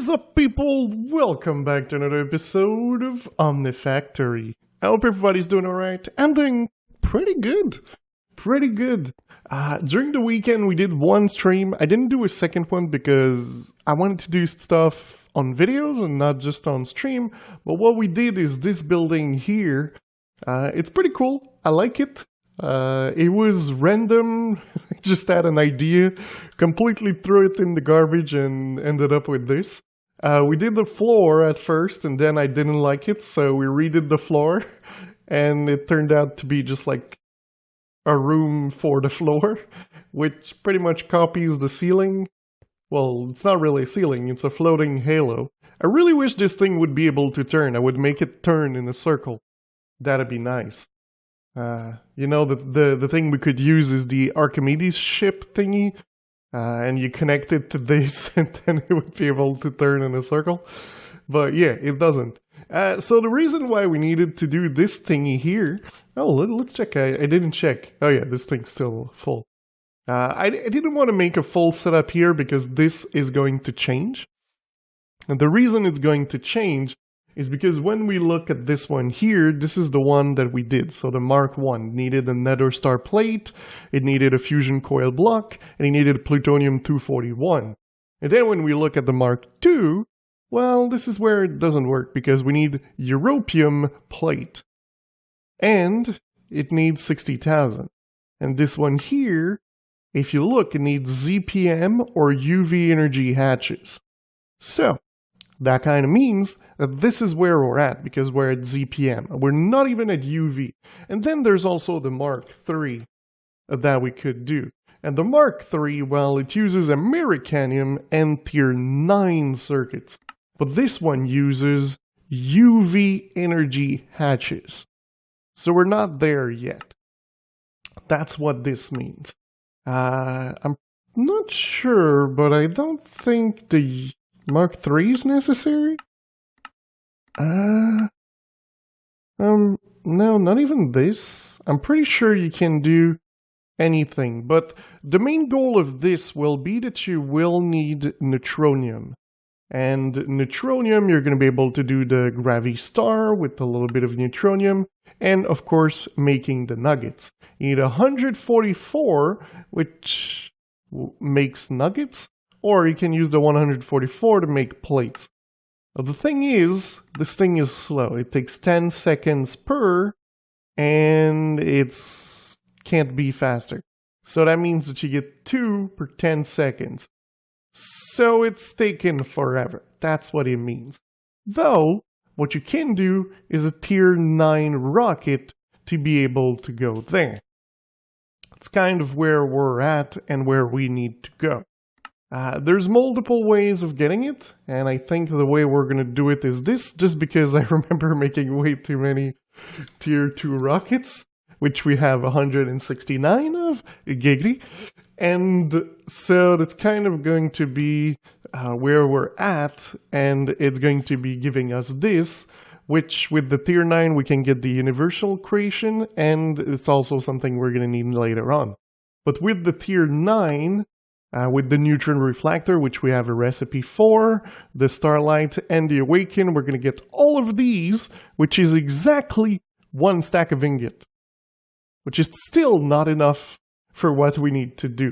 What is up, people? Welcome back to another episode of Omnifactory. I hope everybody's doing alright. I'm doing pretty good. During the weekend, we did one stream. I didn't do a second one because I wanted to do stuff on videos and not just on stream. But what we did is this building here. It's pretty cool. I like it. It was random. I just had an idea, completely threw it in the garbage and ended up with this. We did the floor at first and then I didn't like it, so we redid the floor and it turned out to be just like a room for the floor, which pretty much copies the ceiling. Well, it's not really a ceiling, it's a floating halo. I really wish this thing would be able to turn. I would make it turn in a circle. That'd be nice. You know, the thing we could use is the Archimedes ship thingy, and you connect it to this and then it would be able to turn in a circle. But yeah, it doesn't. So the reason why we needed to do this thingy here... Oh, let's check. I didn't check. Oh yeah, this thing's still full. I didn't want to make a full setup here because this is going to change. And the reason it's going to change is because when we look at this one here, this is the one that we did. So the Mark 1 needed a nether star plate, it needed a fusion coil block, and it needed plutonium-241. And then when we look at the Mark 2, well, this is where it doesn't work because we need europium plate. And it needs 60,000. And this one here, if you look, it needs ZPM or UV energy hatches. So that kind of means that this is where we're at because we're at ZPM. We're not even at UV. And then there's also the Mark III that we could do. And the Mark III, well, it uses Americanium and Tier 9 circuits. But this one uses UV energy hatches. So we're not there yet. That's what this means. I'm not sure, but I don't think the Mark III is necessary? No, not even this. I'm pretty sure you can do anything, but the main goal of this will be that you will need neutronium. And neutronium, you're going to be able to do the Gravi Star with a little bit of neutronium, and of course, making the nuggets. You need 144, which makes nuggets, or you can use the 144 to make plates. Now, the thing is, this thing is slow. It takes 10 seconds per, and it's can't be faster. So that means that you get 2 per 10 seconds. So it's taken forever. That's what it means. Though, what you can do is a Tier 9 rocket to be able to go there. It's kind of where we're at and where we need to go. There's multiple ways of getting it, and I think the way we're going to do it is this, just because I remember making way too many Tier 2 rockets, which we have 169 of, giggity. And so that's kind of going to be where we're at, and it's going to be giving us this, which with the Tier 9 we can get the universal creation, and it's also something we're going to need later on. But with the Tier 9, with the neutron reflector, which we have a recipe for, the starlight and the awaken, we're going to get all of these, which is exactly 1 stack of ingot, which is still not enough for what we need to do.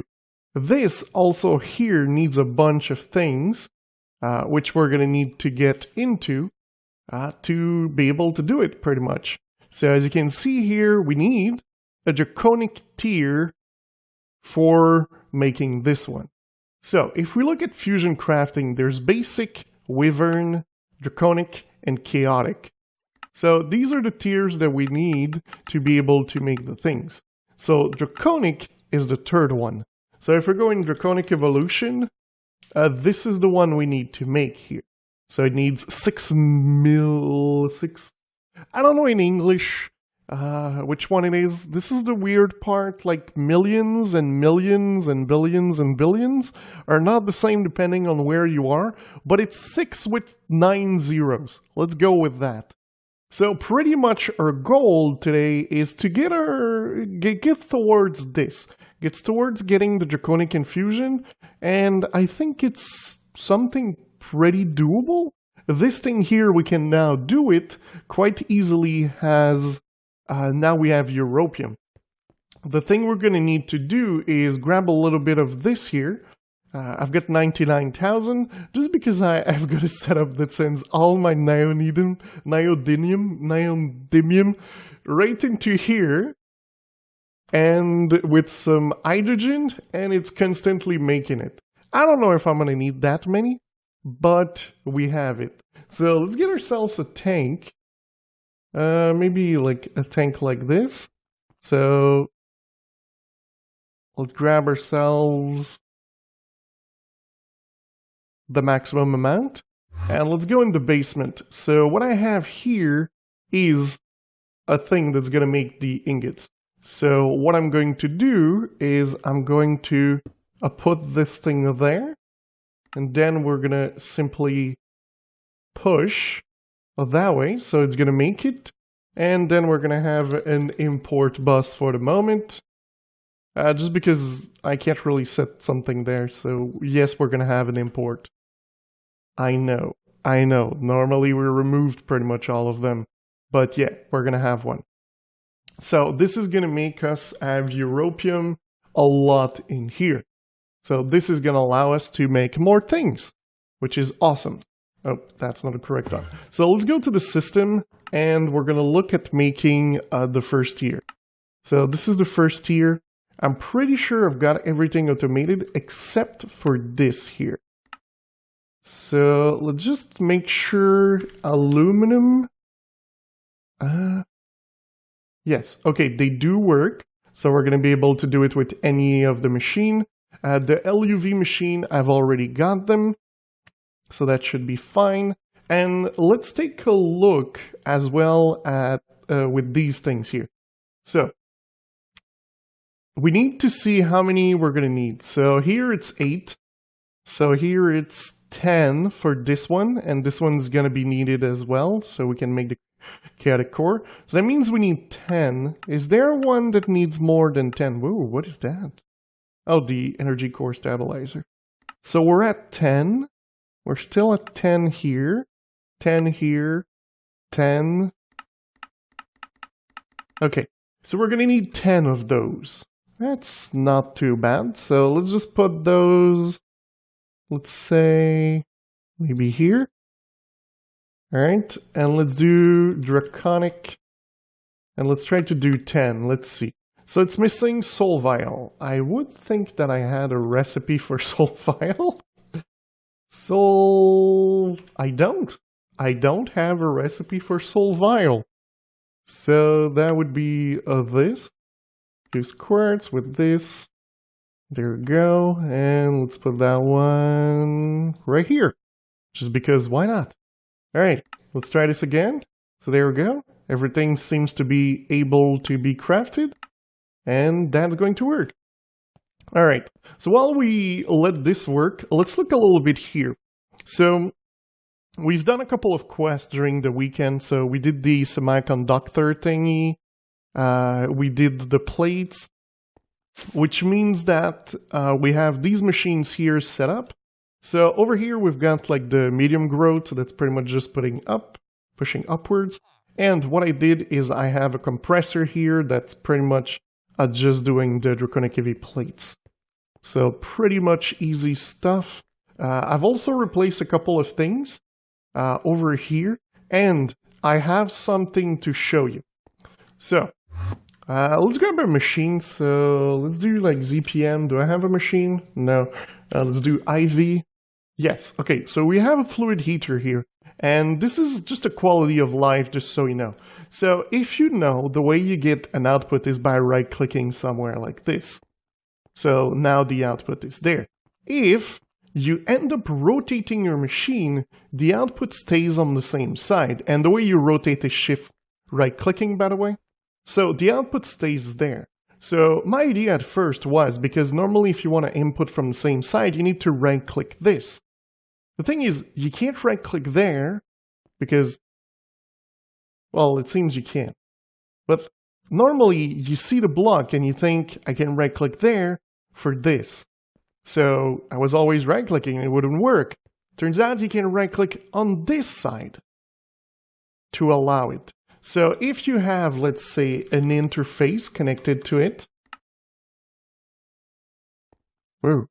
This also here needs a bunch of things, which we're going to need to get into to be able to do it pretty much. So as you can see here, we need a draconic tier for making this one. So if we look at fusion crafting, there's basic, wyvern, draconic, and chaotic. So these are the tiers that we need to be able to make the things. So draconic is the third one. So if we're going draconic evolution, this is the one we need to make here. So it needs 6 I don't know in English which one it is. This is the weird part, like millions and millions and billions and billions are not the same depending on where you are, but it's 6 with 9 zeros. Let's go with that. So pretty much our goal today is to get towards this. Gets towards getting the Draconic Infusion, and I think it's something pretty doable. This thing here, we can now do it quite easily as now we have Europium. The thing we're going to need to do is grab a little bit of this here. I've got 99,000, just because I've got a setup that sends all my neodymium right into here, and with some hydrogen, and it's constantly making it. I don't know if I'm going to need that many, but we have it. So let's get ourselves a tank. Maybe like a tank like this. So let's grab ourselves the maximum amount, and let's go in the basement. So what I have here is a thing that's going to make the ingots. So what I'm going to do is I'm going to put this thing there, and then we're going to simply push that way, so it's going to make it, and then we're going to have an import bus for the moment. Just because I can't really set something there, so yes, we're going to have an import. I know. Normally we removed pretty much all of them, but yeah, we're going to have one. So this is going to make us have Europium a lot in here. So this is going to allow us to make more things, which is awesome. Oh, that's not a correct one. So let's go to the system, and we're going to look at making the first tier. So this is the first tier. I'm pretty sure I've got everything automated except for this here. So let's just make sure aluminum. Yes, okay, they do work. So we're going to be able to do it with any of the machine. The LUV machine, I've already got them. So that should be fine. And let's take a look as well at with these things here. So we need to see how many we're going to need. So here it's 8. So here it's 10 for this one. And this one's going to be needed as well. So we can make the chaotic core. So that means we need 10. Is there one that needs more than 10? Whoa, what is that? Oh, the energy core stabilizer. So we're at 10. We're still at 10 here. 10 here. 10. Okay. So we're going to need 10 of those. That's not too bad. So let's just put those, let's say, maybe here. All right. And let's do Draconic. And let's try to do 10. Let's see. So it's missing Soul Vial. I would think that I had a recipe for Soul Vial. Soul... I don't have a recipe for Soul Vial. So that would be this. Use quartz with this. There we go. And let's put that one right here. Just because, why not? Alright, let's try this again. So there we go. Everything seems to be able to be crafted. And that's going to work. Alright, so while we let this work, let's look a little bit here. So we've done a couple of quests during the weekend. So we did the semiconductor thingy. We did the plates, which means that we have these machines here set up. So over here we've got like the medium growth, that's pretty much just pushing upwards. And what I did is I have a compressor here that's pretty much just doing the Draconic EV plates. So pretty much easy stuff. I've also replaced a couple of things over here, and I have something to show you. So let's grab a machine. So let's do like ZPM. Do I have a machine? No. Let's do IV. Yes. Okay. So we have a fluid heater here. And this is just a quality of life, just so you know. So if you know, the way you get an output is by right-clicking somewhere like this. So now the output is there. If you end up rotating your machine, the output stays on the same side. And the way you rotate is shift right-clicking, by the way. So the output stays there. So my idea at first was, because normally if you want to input from the same side, you need to right-click this. The thing is, you can't right-click there because, well, it seems you can. But normally, you see the block and you think, I can right-click there for this. So I was always right-clicking and it wouldn't work. Turns out you can right-click on this side to allow it. So if you have, let's say, an interface connected to it, whoa,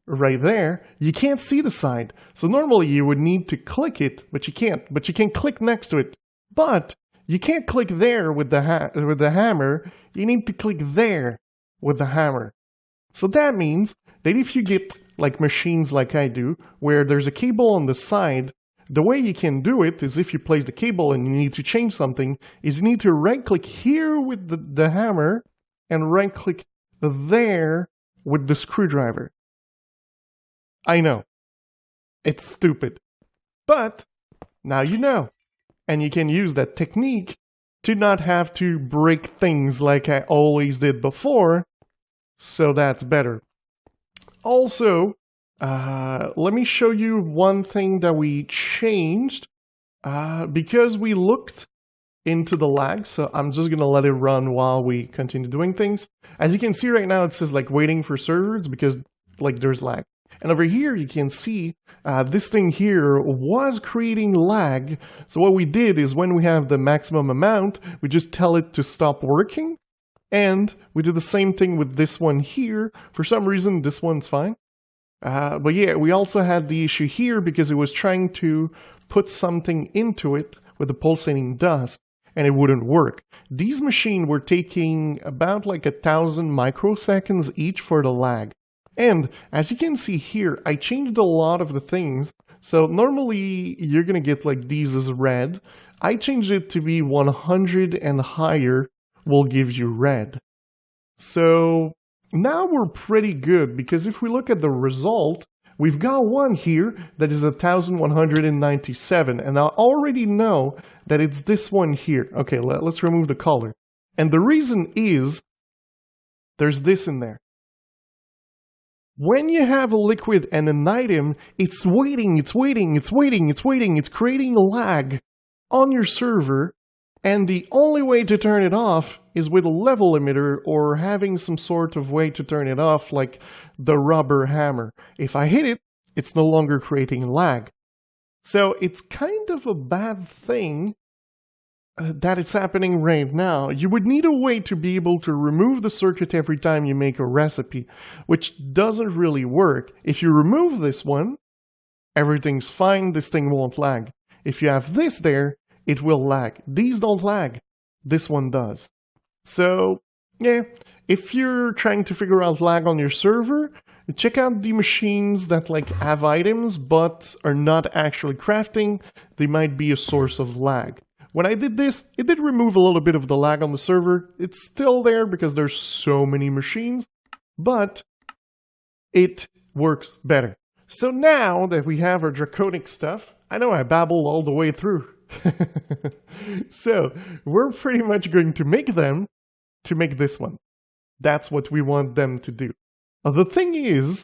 right there, you can't see the side. So normally you would need to click it, but you can't. But you can click next to it. But you can't click there with the hammer. You need to click there with the hammer. So that means that if you get like machines like I do, where there's a cable on the side, the way you can do it is if you place the cable and you need to change something, is you need to right-click here with the hammer and right-click there with the screwdriver. I know. It's stupid. But now you know. And you can use that technique to not have to break things like I always did before. So that's better. Also, let me show you one thing that we changed. Because we looked into the lag, so I'm just going to let it run while we continue doing things. As you can see right now, it says like waiting for servers because like there's lag. And over here, you can see this thing here was creating lag. So what we did is when we have the maximum amount, we just tell it to stop working. And we did the same thing with this one here. For some reason, this one's fine. But yeah, we also had the issue here because it was trying to put something into it with the pulsating dust, and it wouldn't work. These machines were taking about like 1,000 microseconds each for the lag. And as you can see here, I changed a lot of the things. So normally you're going to get like these as red. I changed it to be 100 and higher will give you red. So now we're pretty good because if we look at the result, we've got one here that is 1,197. And I already know that it's this one here. Okay, let's remove the color. And the reason is there's this in there. When you have a liquid and an item, it's waiting, it's creating a lag on your server, and the only way to turn it off is with a level limiter or having some sort of way to turn it off like the rubber hammer. If I hit it, it's no longer creating lag. So it's kind of a bad thing that it's happening right now. You would need a way to be able to remove the circuit every time you make a recipe, which doesn't really work. If you remove this one, everything's fine, this thing won't lag. If you have this there, it will lag. These don't lag. This one does. So, yeah, if you're trying to figure out lag on your server, check out the machines that like have items but are not actually crafting. They might be a source of lag. When I did this, it did remove a little bit of the lag on the server. It's still there because there's so many machines, but it works better. So now that we have our draconic stuff, I know I babbled all the way through. So we're pretty much going to make them to make this one. That's what we want them to do. The thing is,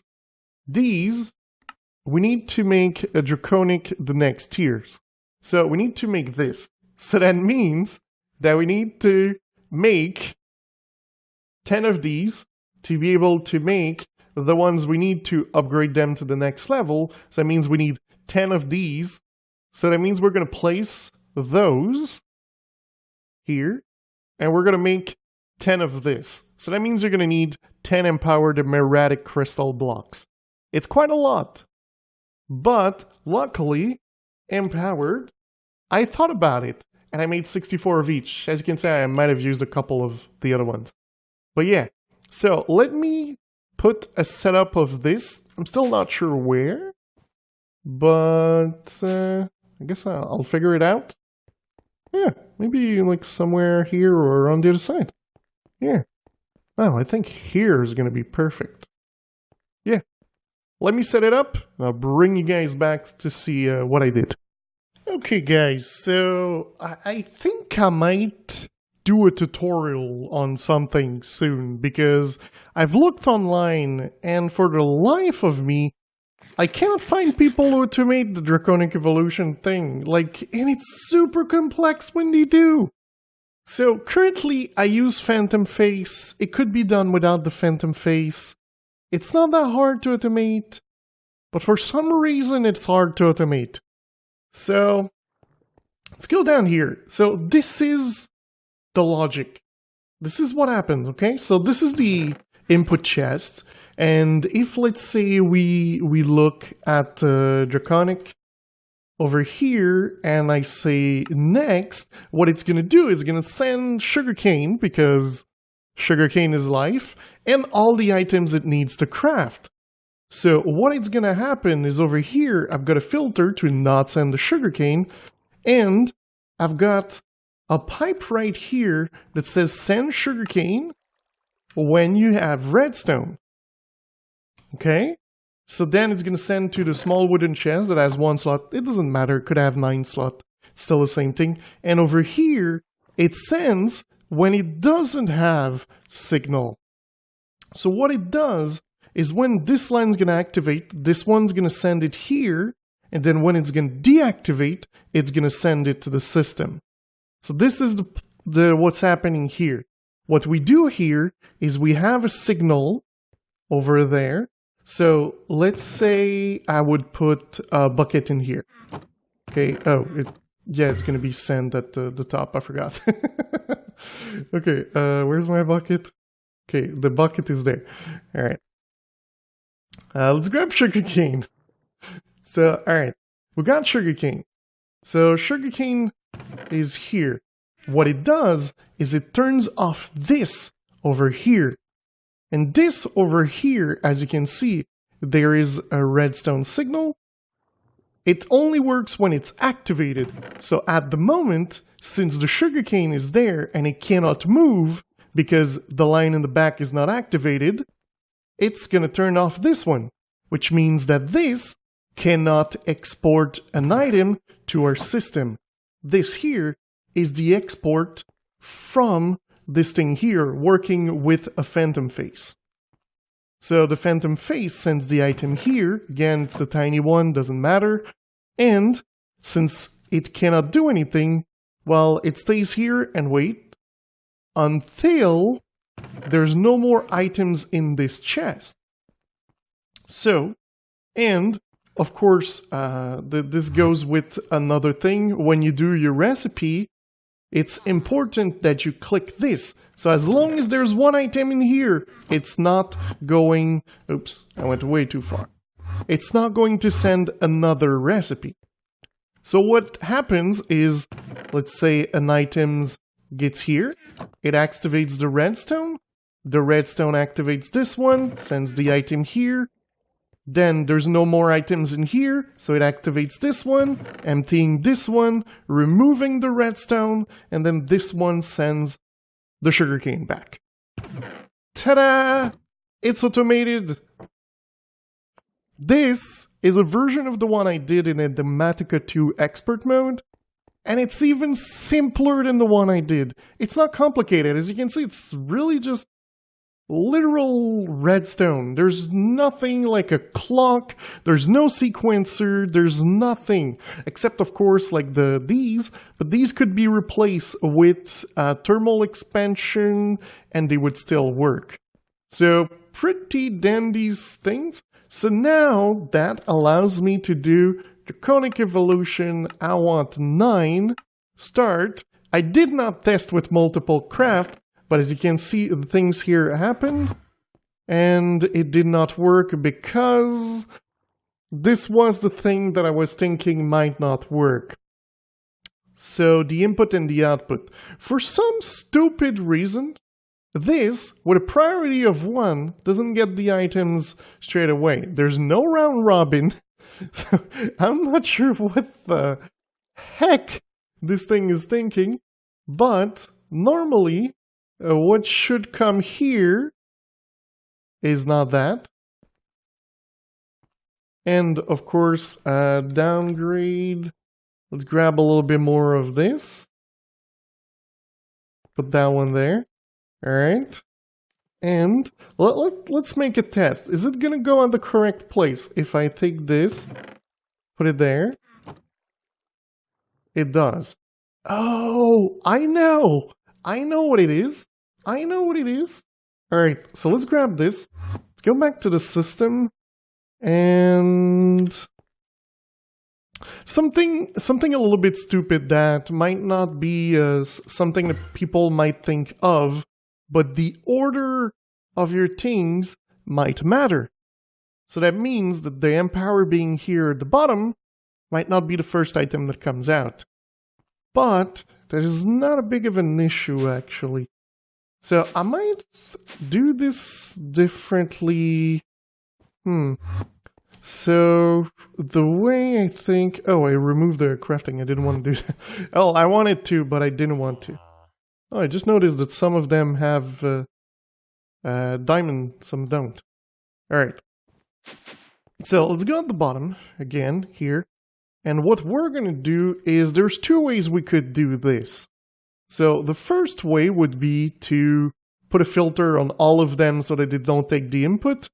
these, we need to make a draconic the next tiers. So we need to make this. So that means that we need to make 10 of these to be able to make the ones we need to upgrade them to the next level. So that means we need 10 of these. So that means we're going to place those here, and we're going to make 10 of this. So that means you're going to need 10 empowered meratic crystal blocks. It's quite a lot. But luckily, empowered, I thought about it, and I made 64 of each. As you can see, I might have used a couple of the other ones. But yeah, so let me put a setup of this. I'm still not sure where, but I guess I'll figure it out. Yeah, maybe like somewhere here or on the other side. Yeah. Well, I think here is going to be perfect. Yeah. Let me set it up, and I'll bring you guys back to see what I did. Okay, guys, so I think I might do a tutorial on something soon, because I've looked online, and for the life of me, I cannot find people who automate the Draconic Evolution thing, and it's super complex when they do. So currently I use Phantom Face. It could be done without the Phantom Face. It's not that hard to automate. but for some reason it's hard to automate. So let's go down here. So this is the logic. This is what happens, okay? So this is the input chest, and if let's say we look at DRACONIC over here, and I say next, what it's going to do is going to send sugarcane, because sugarcane is life, and all the items it needs to craft. So what it's going to happen is over here, I've got a filter to not send the sugarcane, and I've got a pipe right here that says send sugarcane when you have redstone. Okay? So then it's going to send to the small wooden chest that has 1 slot. It doesn't matter. It could have 9 slots. It's still the same thing. And over here, it sends when it doesn't have signal. So what it does is when this line's going to activate, this one's going to send it here. And then when it's going to deactivate, it's going to send it to the system. So this is the what's happening here. What we do here is we have a signal over there. So let's say I would put a bucket in here. Okay, it's going to be sent at the top, I forgot. Okay, where's my bucket? Okay, the bucket is there. All right. Let's grab sugarcane. So, all right, we got sugarcane. So sugarcane is here. What it does is it turns off this over here. And this over here, as you can see, there is a redstone signal. It only works when it's activated. So at the moment, since the sugarcane is there and it cannot move because the line in the back is not activated, it's going to turn off this one, which means that this cannot export an item to our system. This here is the export from this thing here working with a phantom face. So the phantom face sends the item here. Again, it's the tiny one, doesn't matter. And since it cannot do anything, well, it stays here and wait until there's no more items in this chest. So, and of course, this goes with another thing. When you do your recipe, it's important that you click this. So as long as there's one item in here, it's not going... Oops, I went way too far. It's not going to send another recipe. So what happens is, let's say an item gets here. It activates the redstone. The redstone activates this one, sends the item here. Then there's no more items in here, so it activates this one, emptying this one, removing the redstone, and then this one sends the sugarcane back. Ta-da! It's automated! This is a version of the one I did in a Dematica 2 expert mode, and it's even simpler than the one I did. It's not complicated. As you can see, it's really just literal redstone. There's nothing like a clock, there's no sequencer, there's nothing. Except, of course, like these, but these could be replaced with thermal expansion, and they would still work. So, pretty dandy things. So now, that allows me to do Draconic Evolution, I want 9, start. I did not test with multiple craft, but as you can see, the things here happened, and it did not work because this was the thing that I was thinking might not work. So the input and the output. For some stupid reason, this, with a priority of 1, doesn't get the items straight away. There's no round robin, so I'm not sure what the heck this thing is thinking, but normally, what should come here is not that. And of course, downgrade. Let's grab a little bit more of this. Put that one there. All right. And let's make a test. Is it going to go on the correct place? If I take this, put it there. It does. Oh, I know. I know what it is. I know what it is. All right, so let's grab this. Let's go back to the system. And something a little bit stupid that might not be something that people might think of, but the order of your things might matter. So that means that the empower being here at the bottom might not be the first item that comes out. But that is not a big of an issue, actually. So I might do this differently. So the way I think... Oh, I removed the crafting. I didn't want to do that. Oh, I wanted to, but I didn't want to. Oh, I just noticed that some of them have diamond, some don't. Alright. So let's go at the bottom again here. And what we're going to do is there's two ways we could do this. So the first way would be to put a filter on all of them so that they don't take the input.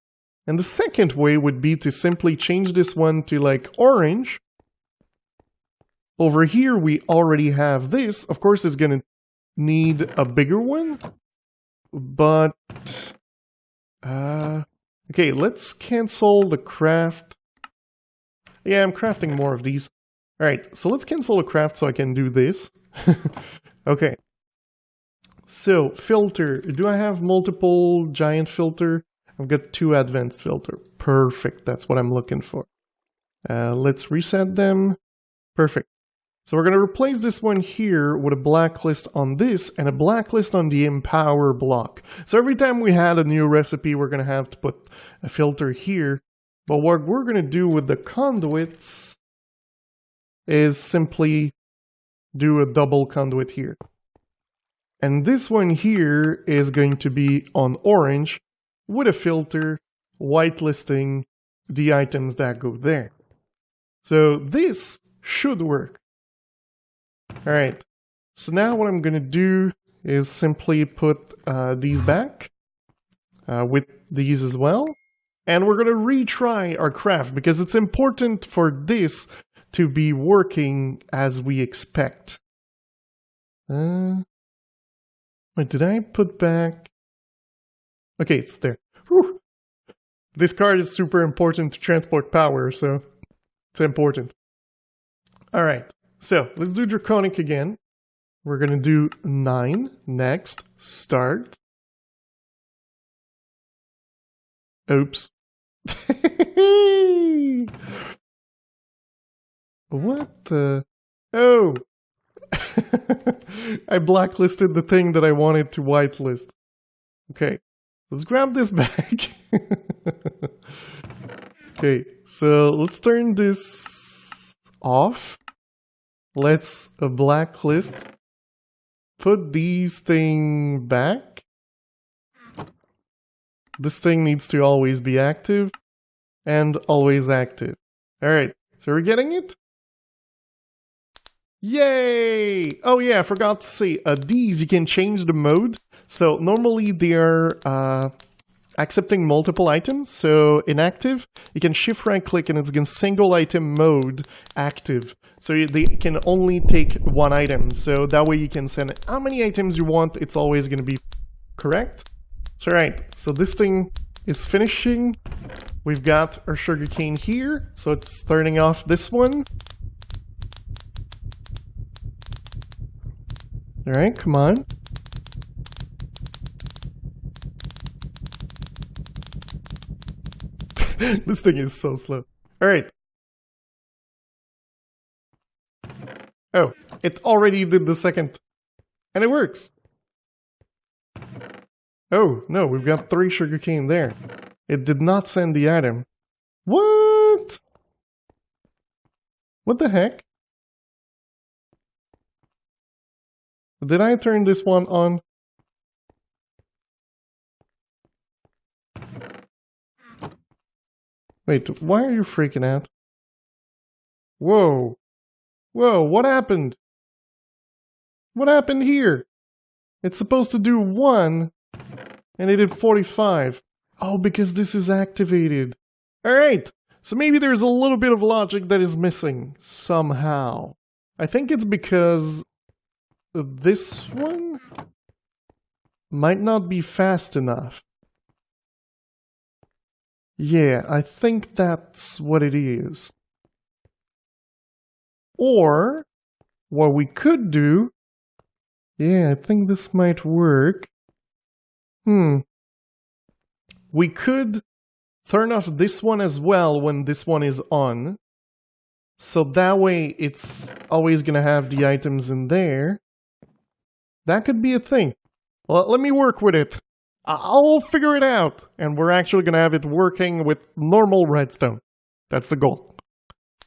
And the second way would be to simply change this one to like orange. Over here we already have this. Of course it's going to need a bigger one. But... okay, let's cancel the craft. Yeah, I'm crafting more of these. Alright, so let's cancel the craft so I can do this. Okay. So, filter. Do I have multiple giant filter? I've got 2 advanced filter. Perfect, that's what I'm looking for. Let's reset them. Perfect. So we're going to replace this one here with a blacklist on this and a blacklist on the empower block. So every time we had a new recipe, we're going to have to put a filter here. But what we're going to do with the conduits is simply do a double conduit here. And this one here is going to be on orange with a filter whitelisting the items that go there. So this should work. Alright, so now what I'm going to do is simply put these back with these as well. And we're going to retry our craft because it's important for this to be working as we expect. Wait, did I put back? Okay, it's there. Whew. This card is super important to transport power, so it's important. Alright, so let's do Draconic again. We're going to do 9 next, start. Oops. What the? Oh! I blacklisted the thing that I wanted to whitelist. Okay, let's grab this back. Okay, so let's turn this off. Let's blacklist. Put these things back. This thing needs to always be active and always active. Alright, so we're getting it? Yay! Oh yeah, I forgot to say, these you can change the mode. So normally they are accepting multiple items, so inactive, you can shift right click and it's in single item mode active. So they can only take one item, so that way you can send how many items you want, it's always going to be correct. So right, so this thing is finishing. We've got our sugarcane here, so it's starting off this one. Alright, come on. This thing is so slow. Alright. Oh, it already did the second. And it works. Oh, no, we've got 3 sugarcane there. It did not send the item. What? What the heck? Did I turn this one on? Wait, why are you freaking out? Whoa. Whoa, what happened? What happened here? It's supposed to do 1, and it did 45. Oh, because this is activated. Alright, so maybe there's a little bit of logic that is missing, somehow. I think it's because this one might not be fast enough. Yeah, I think that's what it is. Or, what we could do... Yeah, I think this might work. We could turn off this one as well when this one is on. So that way it's always going to have the items in there. That could be a thing. Well, let me work with it. I'll figure it out. And we're actually going to have it working with normal redstone. That's the goal.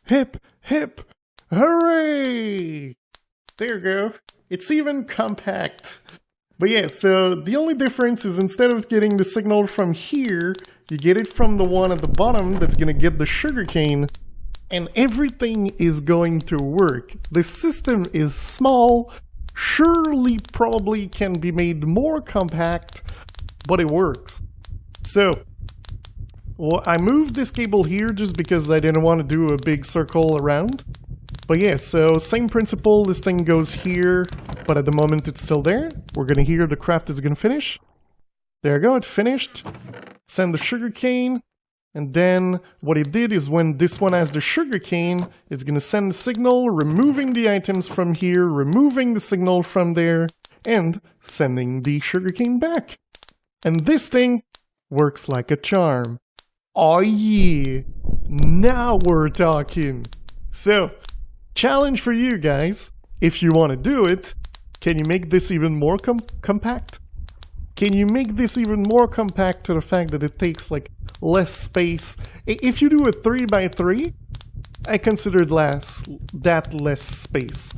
Hip, hip, hooray! There you go. It's even compact. But yeah, so the only difference is instead of getting the signal from here, you get it from the one at the bottom that's going to get the sugarcane, and everything is going to work. The system is small, surely probably can be made more compact, but it works. So, well, I moved this cable here just because I didn't want to do a big circle around. But yeah, so same principle, this thing goes here, but at the moment it's still there. We're gonna hear the craft is gonna finish. There you go, it finished. Send the sugarcane, and then what it did is when this one has the sugarcane, it's gonna send the signal, removing the items from here, removing the signal from there, and sending the sugarcane back. And this thing works like a charm. Oh yeah, now we're talking. So, challenge for you guys, if you want to do it, can you make this even more compact? Can you make this even more compact to the fact that it takes like less space? If you do a 3x3, I consider that less space.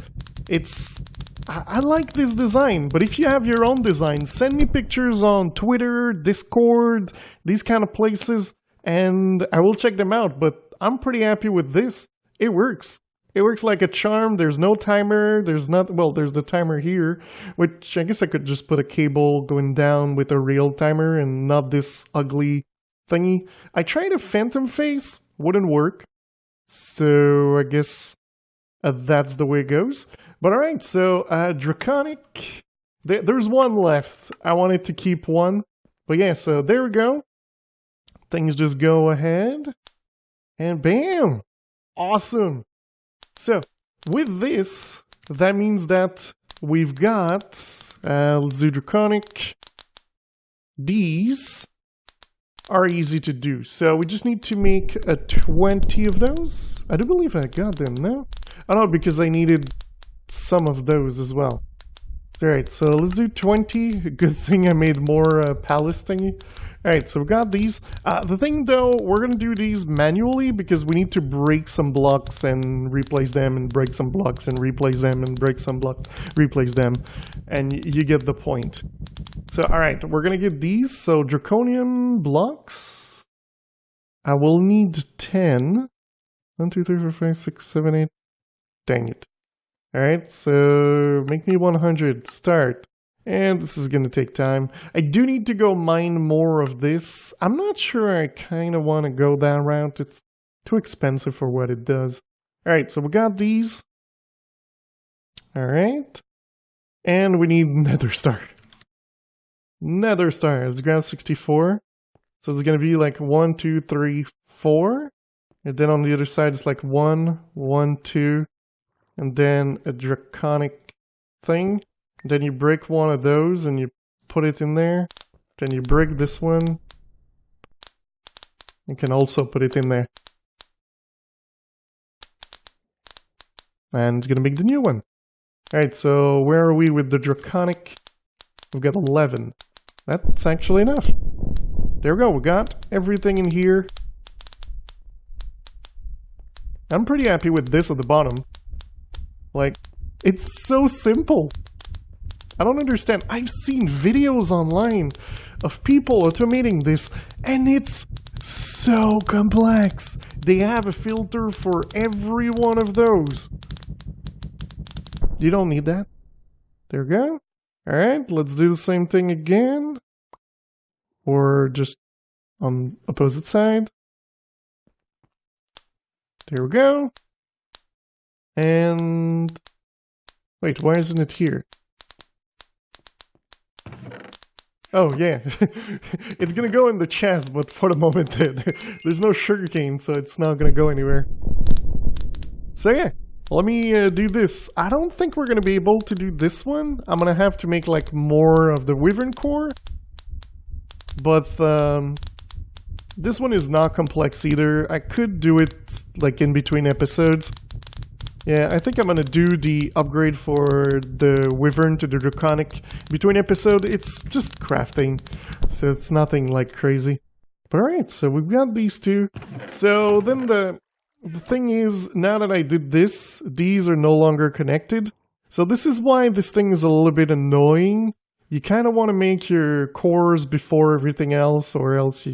I like this design, but if you have your own design, send me pictures on Twitter, Discord, these kind of places, and I will check them out. But I'm pretty happy with this. It works. It works like a charm. There's no timer. There's the timer here, which I guess I could just put a cable going down with a real timer and not this ugly thingy. I tried a phantom face, wouldn't work. So I guess that's the way it goes. But alright, so Draconic. There's one left. I wanted to keep one. But yeah, so there we go. Things just go ahead. And bam! Awesome! So, with this, that means that we've got, let's do Draconic. These are easy to do. So we just need to make 20 of those. I do believe I got them, no? I don't know, because I needed some of those as well. Alright, so let's do 20. Good thing I made more palace thingy. Alright, so we got these. The thing though, we're going to do these manually because we need to break some blocks and replace them and break some blocks and replace them and break some blocks, replace them. And you get the point. So alright, we're going to get these. So draconium blocks. I will need 10. 1, 2, 3, 4, 5, 6, 7, 8. Dang it. Alright, so make me 100. Start. And this is going to take time. I do need to go mine more of this. I'm not sure I kind of want to go that route. It's too expensive for what it does. Alright, so we got these. Alright. And we need nether star. Nether star. Let's grab 64. So it's going to be like 1, 2, 3, 4. And then on the other side it's like 1, 1, 2. And then a draconic thing. Then you break one of those and you put it in there. Then you break this one. You can also put it in there. And it's going to make the new one. Alright, so where are we with the draconic? We've got 11. That's actually enough. There we go, we got everything in here. I'm pretty happy with this at the bottom. Like, it's so simple. I don't understand. I've seen videos online of people automating this, and it's so complex. They have a filter for every one of those. You don't need that. There we go. Alright, let's do the same thing again. Or just on opposite side. There we go. And... wait, why isn't it here? Oh, yeah. It's gonna go in the chest, but for the moment, there's no sugarcane, so it's not gonna go anywhere. So yeah, let me do this. I don't think we're gonna be able to do this one. I'm gonna have to make like more of the wyvern core. But this one is not complex either. I could do it like in between episodes. Yeah, I think I'm gonna do the upgrade for the wyvern to the draconic between episode. It's just crafting, so it's nothing like crazy. But alright, so we've got these two. So then the thing is, now that I did this, these are no longer connected. So this is why this thing is a little bit annoying. You kind of want to make your cores before everything else, or else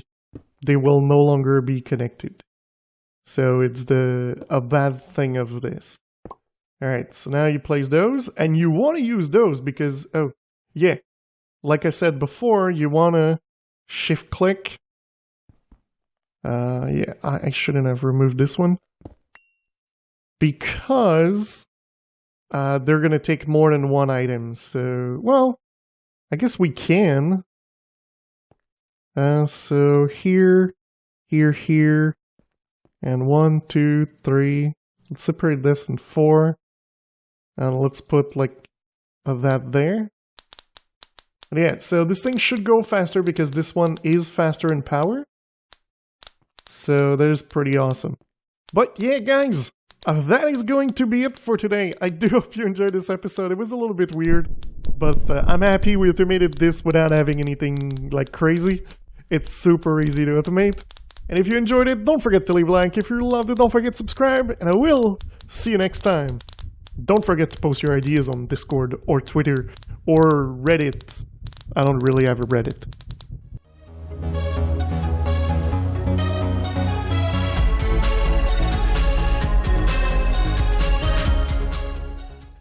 they will no longer be connected. So it's a bad thing of this. Alright, so now you place those, and you want to use those because, oh, yeah, like I said before, you want to shift click. Yeah, I shouldn't have removed this one. Because they're going to take more than one item. So, well, I guess we can. So here, here, and 1, 2, 3. Let's separate this in 4. And let's put like that there. But yeah, so this thing should go faster because this one is faster in power. So that is pretty awesome. But yeah, guys, that is going to be it for today. I do hope you enjoyed this episode. It was a little bit weird, but I'm happy we automated this without having anything like crazy. It's super easy to automate. And if you enjoyed it, don't forget to leave a like. If you loved it, don't forget to subscribe, and I will see you next time. Don't forget to post your ideas on Discord or Twitter or Reddit. I don't really have a Reddit.